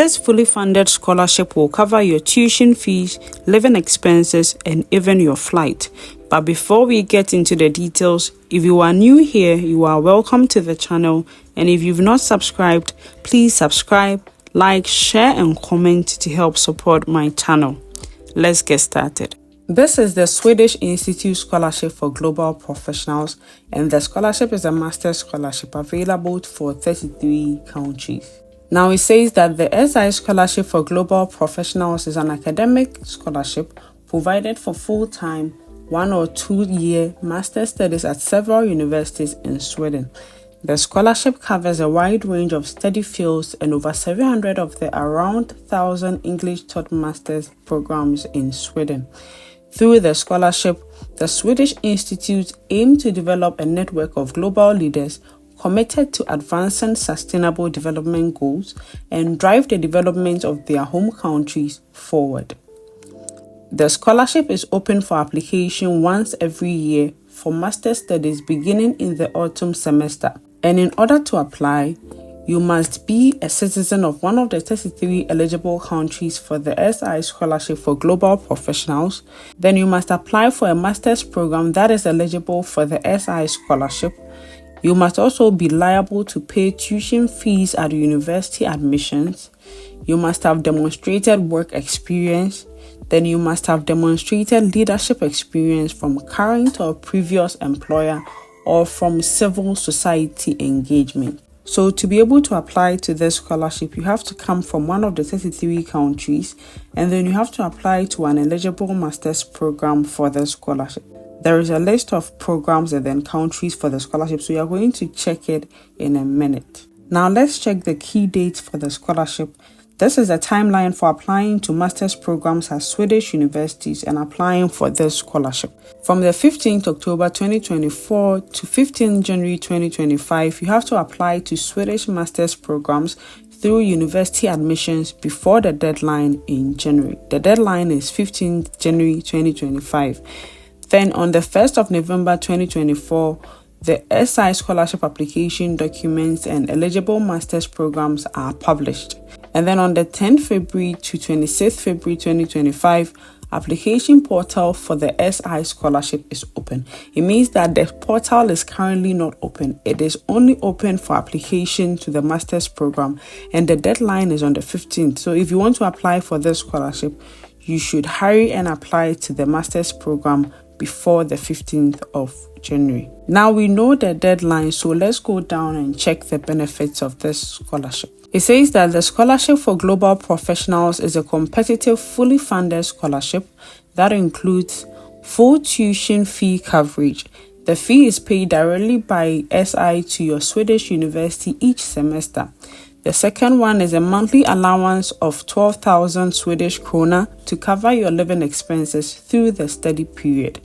This fully funded scholarship will cover your tuition fees, living expenses, and even your flight. But before we get into the details, if you are new here, you are welcome to the channel. And if you've not subscribed, please subscribe, like, share, and comment to help support my channel. Let's get started. This is the Swedish Institute Scholarship for Global Professionals, and the scholarship is a master's scholarship available for 33 countries. Now, it says that the SI Scholarship for Global Professionals is an academic scholarship provided for full-time 1 or 2 year master's studies at several universities in Sweden. The scholarship covers a wide range of study fields and over 700 of the around 1,000 English-taught master's programs in Sweden. Through the scholarship, the Swedish Institute aims to develop a network of global leaders committed to advancing sustainable development goals and drive the development of their home countries forward. The scholarship is open for application once every year for master's studies beginning in the autumn semester. And in order to apply, you must be a citizen of one of the 33 eligible countries for the SI Scholarship for Global Professionals. Then you must apply for a master's program that is eligible for the SI Scholarship. You must also be liable to pay tuition fees at university admissions. You must have demonstrated work experience. Then you must have demonstrated leadership experience from current or previous employer or from civil society engagement. So to be able to apply to this scholarship, you have to come from one of the 33 countries, and then you have to apply to an eligible master's program for the scholarship. There is a list of programs and then countries for the scholarship, so you are going to check it in a minute. Now let's check the key dates for the scholarship. This is a timeline for applying to master's programs at Swedish universities and applying for this scholarship. From the 15th October 2024 to 15th January 2025, you have to apply to Swedish master's programs through university admissions before the deadline in January. The deadline is 15th January 2025. Then on the 1st of November 2024, the SI scholarship application documents and eligible master's programs are published. And then on the 10th February to 26th February 2025, application portal for the SI scholarship is open. It means that the portal is currently not open. It is only open for application to the master's program, and the deadline is on the 15th. So if you want to apply for this scholarship, you should hurry and apply to the master's program before the 15th of January. Now we know the deadline, so let's go down and check the benefits of this scholarship. It says that the Scholarship for Global Professionals is a competitive, fully funded scholarship that includes full tuition fee coverage. The fee is paid directly by SI to your Swedish university each semester. The second one is a monthly allowance of 12,000 Swedish krona to cover your living expenses through the study period.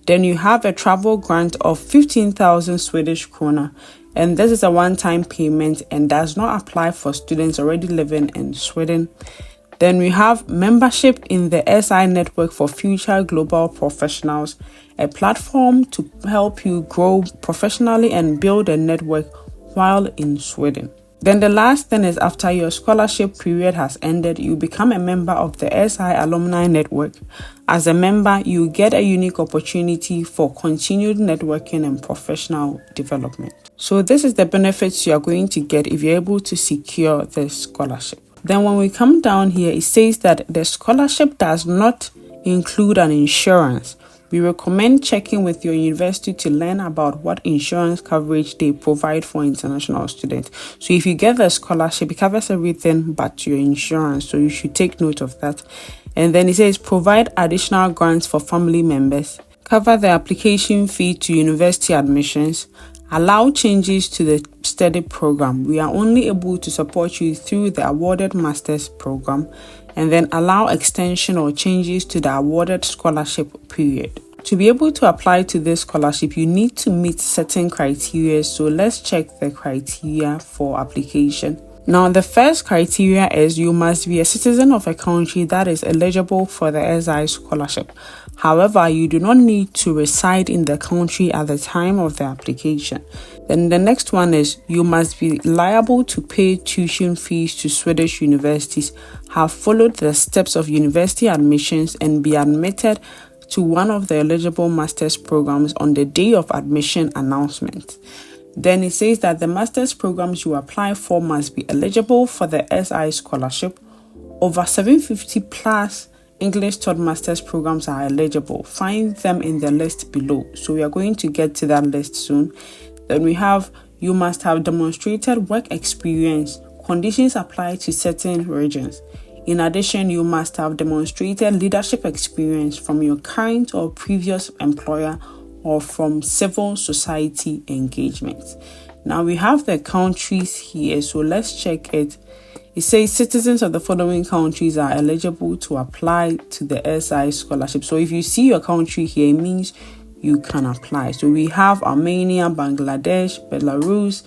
Then you have a travel grant of 15,000 Swedish krona, and this is a one-time payment and does not apply for students already living in Sweden. Then we have membership in the SI Network for Future Global Professionals, a platform to help you grow professionally and build a network while in Sweden. Then the last thing is, after your scholarship period has ended, you become a member of the SI Alumni Network. As a member, you get a unique opportunity for continued networking and professional development. So this is the benefits you are going to get if you're able to secure this scholarship. Then when we come down here, it says that the scholarship does not include an insurance. We recommend checking with your university to learn about what insurance coverage they provide for international students. So if you get the scholarship, it covers everything but your insurance. So you should take note of that. And then it says provide additional grants for family members, cover the application fee to university admissions, allow changes to the study program. We are only able to support you through the awarded master's program, and then allow extension or changes to the awarded scholarship period. To be able to apply to this scholarship, you need to meet certain criteria. So let's check the criteria for application. Now, the first criteria is you must be a citizen of a country that is eligible for the SI scholarship. However, you do not need to reside in the country at the time of the application. Then the next one is you must be liable to pay tuition fees to Swedish universities, have followed the steps of university admissions, and be admitted to one of the eligible master's programs on the day of admission announcement. Then it says that the master's programs you apply for must be eligible for the SI scholarship. Over 750 plus English taught master's programs are eligible. Find them in the list below. So we are going to get to that list soon. Then we have, you must have demonstrated work experience. Conditions apply to certain regions. In addition, you must have demonstrated leadership experience from your current or previous employer or from civil society engagements. Now we have the countries here, so let's check it. It says citizens of the following countries are eligible to apply to the SI scholarship. So if you see your country here, it means you can apply. So we have Armenia, Bangladesh, Belarus,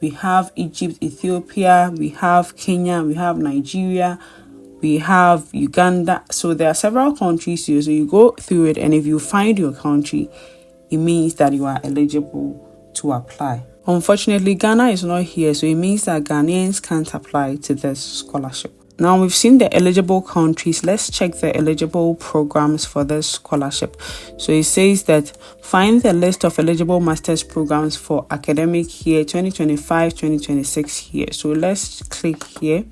we have Egypt, Ethiopia, we have Kenya, we have Nigeria, we have Uganda. So there are several countries here. So you go through it, and if you find your country, it means that you are eligible to apply. Unfortunately, Ghana is not here, so it means that Ghanaians can't apply to this scholarship. Now we've seen the eligible countries. Let's check the eligible programs for this scholarship. So it says that find the list of eligible master's programs for academic year 2025-2026 here. So let's click here.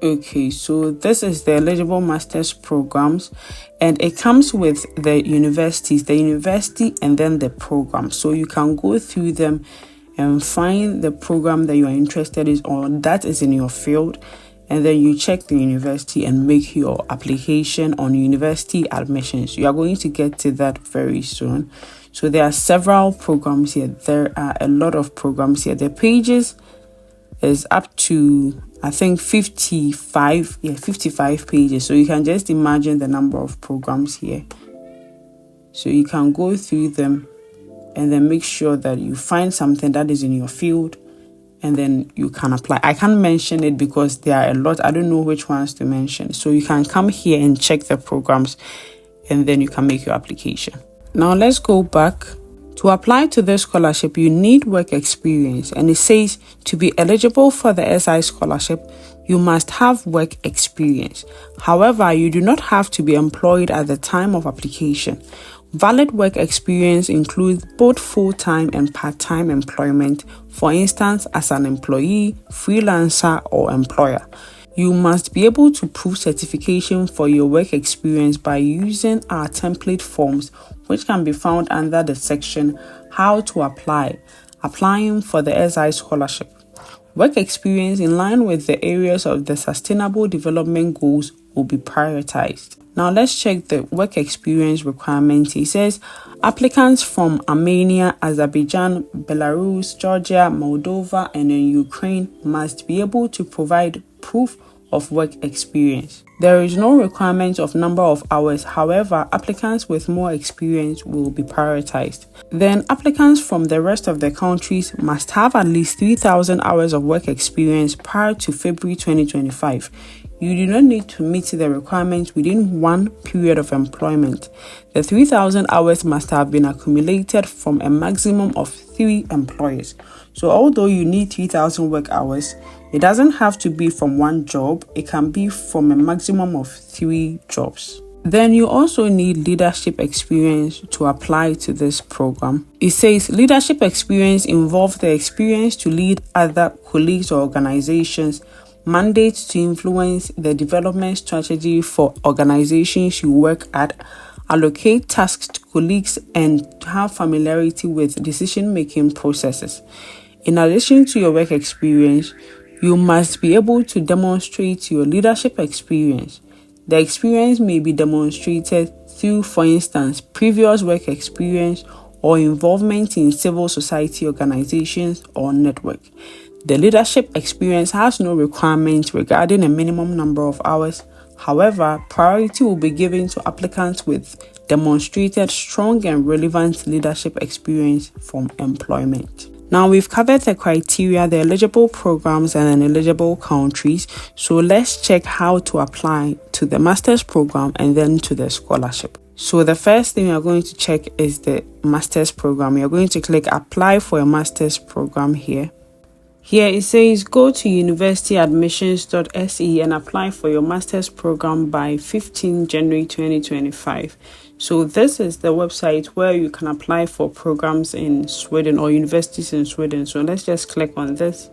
Okay, so this is the eligible master's programs, and it comes with the university and then the program. So you can go through them and find the program that you are interested in or that is in your field, and then you check the university and make your application on university admissions. You are going to get to that very soon. So there are several programs here. There are a lot of programs here. The pages is up to, I think, 55 pages. So you can just imagine the number of programs here. So you can go through them and then make sure that you find something that is in your field, and then you can apply. I can't mention it because there are a lot. I don't know which ones to mention. So you can come here and check the programs, and then you can make your application. Now let's go back. To apply to this scholarship, you need work experience, and it says to be eligible for the SI scholarship, you must have work experience. However, you do not have to be employed at the time of application. Valid work experience includes both full-time and part-time employment, for instance, as an employee, freelancer, or employer. You must be able to prove certification for your work experience by using our template forms, which can be found under the section How to Apply, Applying for the SI Scholarship. Work experience in line with the areas of the Sustainable Development Goals will be prioritized. Now let's check the work experience requirements. It says applicants from Armenia, Azerbaijan, Belarus, Georgia, Moldova, and then Ukraine must be able to provide proof of work experience. There is no requirement of number of hours. However, applicants with more experience will be prioritized. Then applicants from the rest of the countries must have at least 3,000 hours of work experience prior to February 2025. You do not need to meet the requirements within one period of employment. The 3,000 hours must have been accumulated from a maximum of 3 employers. So although you need 3,000 work hours, it doesn't have to be from one job. It can be from a maximum of 3 jobs. Then you also need leadership experience to apply to this program. It says leadership experience involves the experience to lead other colleagues or organizations, mandates to influence the development strategy for organizations you work at, allocate tasks to colleagues, and have familiarity with decision-making processes. In addition to your work experience, you must be able to demonstrate your leadership experience. The experience may be demonstrated through, for instance, previous work experience or involvement in civil society organizations or network. The leadership experience has no requirements regarding a minimum number of hours. However, priority will be given to applicants with demonstrated strong and relevant leadership experience from employment. Now we've covered the criteria, the eligible programs, and eligible countries. So let's check how to apply to the master's program and then to the scholarship. So the first thing you're going to check is the master's program. You're going to click apply for a master's program here. Here it says go to universityadmissions.se and apply for your master's program by 15 January 2025. So this is the website where you can apply for programs in Sweden or universities in Sweden. So let's just click on this.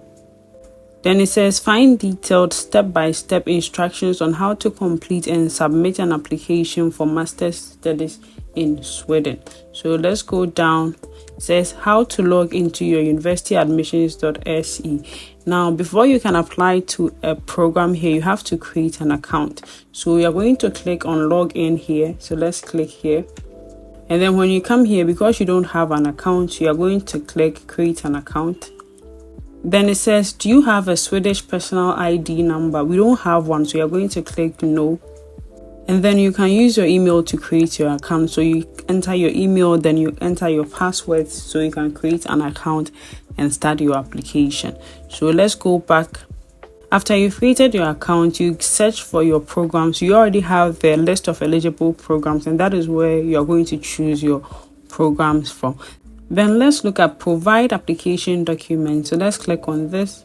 Then it says find detailed step-by-step instructions on how to complete and submit an application for master's studies in Sweden. So let's go down. It says how to log into your universityadmissions.se. Now, before you can apply to a program here, you have to create an account. So we are going to click on log in here. So let's click here. And then when you come here, because you don't have an account, you are going to click create an account. Then it says, do you have a Swedish personal ID number? We don't have one, so you're going to click no. And then you can use your email to create your account. So you enter your email, then you enter your password so you can create an account and start your application. So let's go back. After you've created your account, you search for your programs. You already have the list of eligible programs, and that is where you're going to choose your programs from. Then let's look at provide application documents. So let's click on this.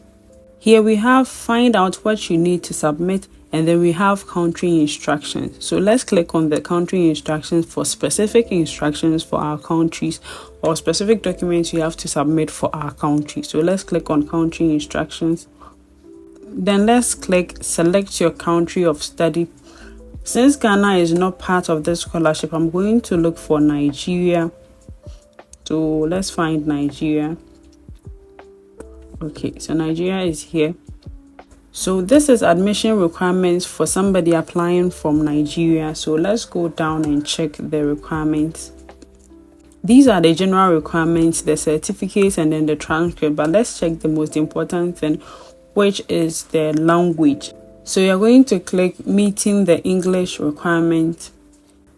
Here we have find out what you need to submit, and then we have country instructions. So let's click on the country instructions for specific instructions for our countries or specific documents you have to submit for our country. So let's click on country instructions. Then let's click select your country of study. Since Ghana is not part of this scholarship, I'm going to look for Nigeria. So let's find Nigeria. Okay, so Nigeria is here. So this is admission requirements for somebody applying from Nigeria. So let's go down and check the requirements. These are the general requirements, the certificates, and then the transcript. But let's check the most important thing, which is the language. So you're going to click meeting the English requirement.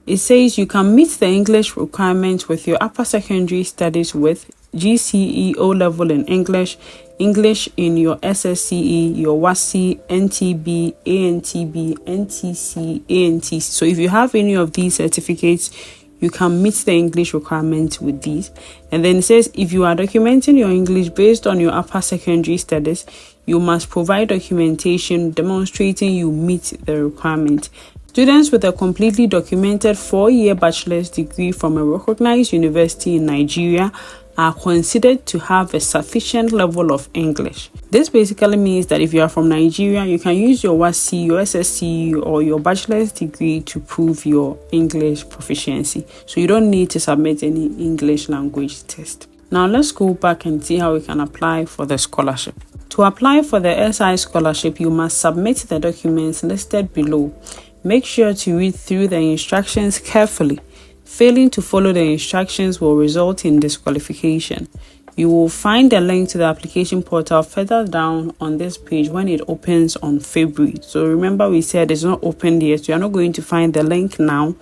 It says you can meet the English requirements with your upper secondary studies with GCE O-level in English, English in your SSCE, your WASI, NTB, ANTB, NTC, ANTC. So if you have any of these certificates, you can meet the English requirements with these. And then it says if you are documenting your English based on your upper secondary studies, you must provide documentation demonstrating you meet the requirement. Students with a completely documented 4-year bachelor's degree from a recognized university in Nigeria are considered to have a sufficient level of English. This basically means that if you are from Nigeria, you can use your WASI, your SSC, or your bachelor's degree to prove your English proficiency. So you don't need to submit any English language test. Now let's go back and see how we can apply for the scholarship. To apply for the SI scholarship, you must submit the documents listed below. Make sure to read through the instructions carefully. Failing to follow the instructions will result in disqualification. You will find a link to the application portal further down on this page when it opens on February. So remember, we said it's not opened yet. So you're not going to find the link now.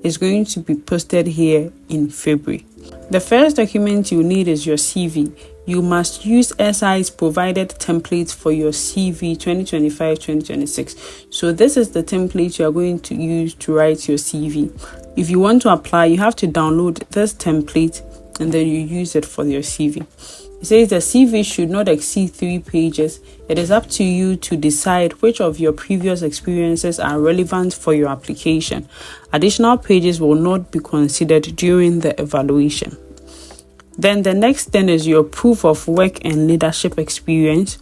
It's going to be posted here in February. The first document you need is your CV. You must use SI's provided templates for your CV 2025-2026. So this is the template you are going to use to write your CV. If you want to apply, you have to download this template and then you use it for your CV. It says the CV should not exceed 3 pages. It is up to you to decide which of your previous experiences are relevant for your application. Additional pages will not be considered during the evaluation. Then the next thing is your proof of work and leadership experience.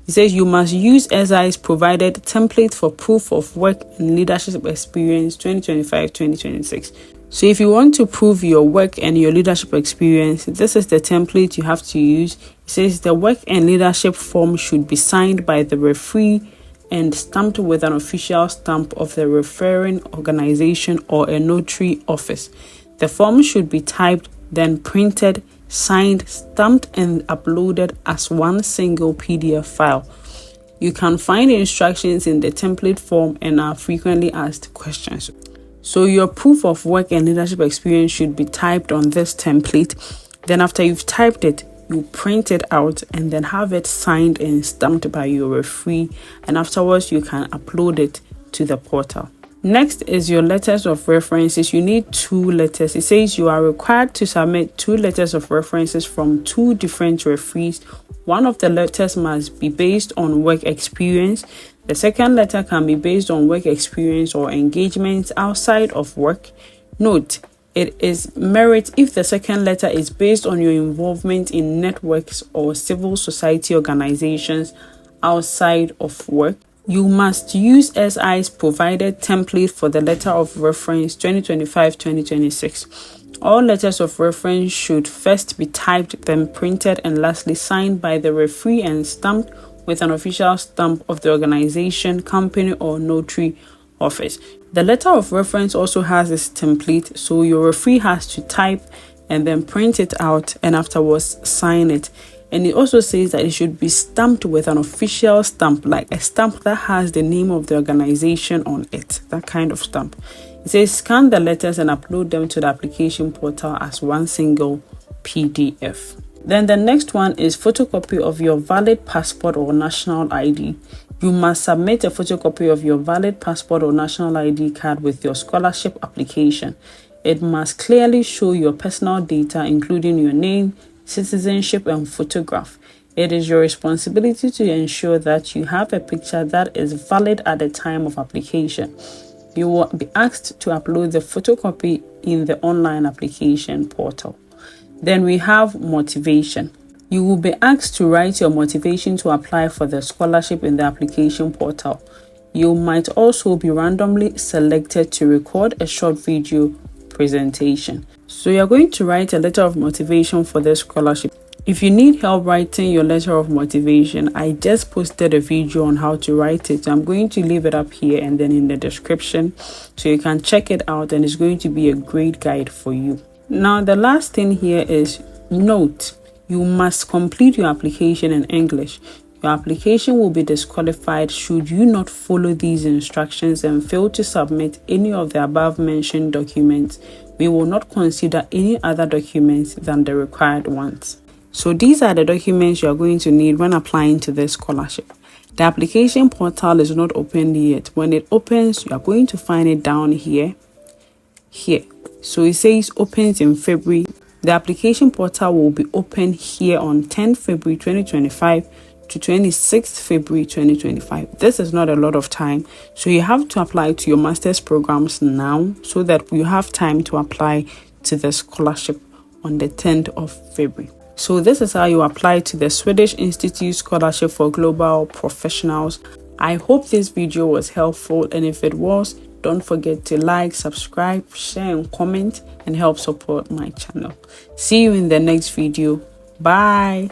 It says you must use SI's provided template for proof of work and leadership experience 2025-2026. So if you want to prove your work and your leadership experience, this is the template you have to use. It says the work and leadership form should be signed by the referee and stamped with an official stamp of the referring organization or a notary office. The form should be typed, then printed, signed, stamped, and uploaded as one single PDF file. You can find instructions in the template form and our frequently asked questions. So your proof of work and leadership experience should be typed on this template. Then after you've typed it, you print it out and then have it signed and stamped by your referee. And afterwards, you can upload it to the portal. Next is your letters of references. You need 2 letters. It says you are required to submit 2 letters of references from 2 different referees. One of the letters must be based on work experience. The second letter can be based on work experience or engagements outside of work. Note, it is merit if the second letter is based on your involvement in networks or civil society organizations outside of work. You must use SI's provided template for the letter of reference 2025-2026. All letters of reference should first be typed, then printed, and lastly signed by the referee and stamped with an official stamp of the organization, company, or notary office. The letter of reference also has this template, so your referee has to type and then print it out and afterwards sign it. And it also says that it should be stamped with an official stamp, like a stamp that has the name of the organization on it, that kind of stamp. It says scan the letters and upload them to the application portal as one single PDF. Then the next one is photocopy of your valid passport or national ID. You must submit a photocopy of your valid passport or national ID card with your scholarship application. It must clearly show your personal data, including your name, citizenship, and photograph. It is your responsibility to ensure that you have a picture that is valid at the time of application. You will be asked to upload the photocopy in the online application portal. Then we have motivation. You will be asked to write your motivation to apply for the scholarship in the application portal. You might also be randomly selected to record a short video presentation. So you're going to write a letter of motivation for the scholarship. If you need help writing your letter of motivation, I just posted a video on how to write it. I'm going to leave it up here and then in the description so you can check it out, and it's going to be a great guide for you. Now, the last thing here is note, you must complete your application in English. Your application will be disqualified should you not follow these instructions and fail to submit any of the above mentioned documents. We will not consider any other documents than the required ones. So these are the documents you are going to need when applying to this scholarship. The application portal is not open yet. When it opens, you are going to find it down here. So it says opens in February. The application portal will be open here on 10 February 2025 to 26th February 2025. This is not a lot of time, so you have to apply to your master's programs now so that you have time to apply to the scholarship on the 10th of February. So this is how you apply to the Swedish Institute Scholarship for Global Professionals. I hope this video was helpful, and if it was, don't forget to like, subscribe, share, and comment, and help support my channel. See you in the next video. Bye.